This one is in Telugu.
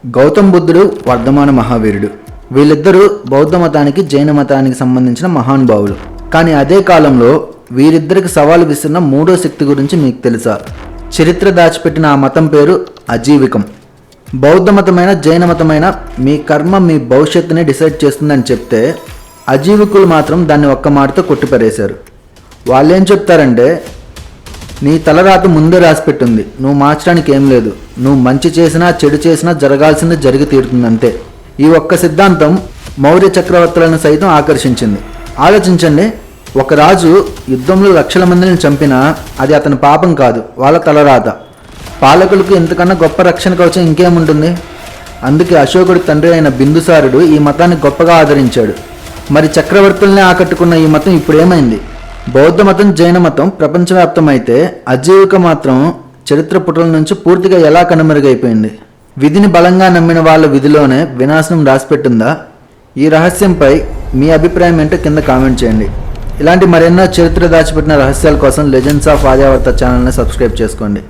గౌతమ్ బుద్ధుడు వర్ధమాన మహావీరుడు. వీళ్ళిద్దరూ బౌద్ధ మతానికి జైన మతానికి సంబంధించిన మహానుభావులు. కానీ అదే కాలంలో వీరిద్దరికి సవాలు విసిరిన మూడో శక్తి గురించి మీకు తెలుసా? చరిత్ర దాచిపెట్టిన ఆ మతం పేరు అజీవికం. బౌద్ధ మతమైన జైన మతమైన మీ కర్మ మీ భవిష్యత్తుని డిసైడ్ చేస్తుందని చెప్తే అజీవికులు మాత్రం దాన్ని ఒక్క మాటతో కొట్టిపరేశారు. వాళ్ళేం చెప్తారంటే, నీ తలరాత ముందే రాసిపెట్టింది, నువ్వు మార్చడానికి ఏం లేదు, నువ్వు మంచి చేసినా చెడు చేసినా జరగాల్సింది జరిగి తీరుతుందంతే. ఈ ఒక్క సిద్ధాంతం మౌర్య చక్రవర్తులను సైతం ఆకర్షించింది. ఆలోచించండి, ఒక రాజు యుద్ధంలో లక్షల మందిని చంపినా అది అతని పాపం కాదు, వాళ్ళ తలరాత. పాలకులకు ఇంతకన్నా గొప్ప రక్షణ కవచం ఇంకేముంటుంది? అందుకే అశోకుడి తండ్రి అయిన బిందుసారుడు ఈ మతాన్ని గొప్పగా ఆదరించాడు. మరి చక్రవర్తుల్ని ఆకట్టుకున్న ఈ మతం ఇప్పుడేమైంది? బౌద్ధ మతం జైన మతం ప్రపంచవ్యాప్తమైతే అజీవిక మాత్రం చరిత్ర పుటల నుంచి పూర్తిగా ఎలా కనుమరుగైపోయింది? విధిని బలంగా నమ్మిన వాళ్ళ విధిలోనే వినాశనం రాసిపెట్టిందా? ఈ రహస్యంపై మీ అభిప్రాయం ఏంటో కింద కామెంట్ చేయండి. ఇలాంటి మరెన్నో చరిత్ర దాచిపెట్టిన రహస్యాల కోసం లెజెండ్స్ ఆఫ్ ఆర్యావర్త ఛానల్ని సబ్స్క్రైబ్ చేసుకోండి.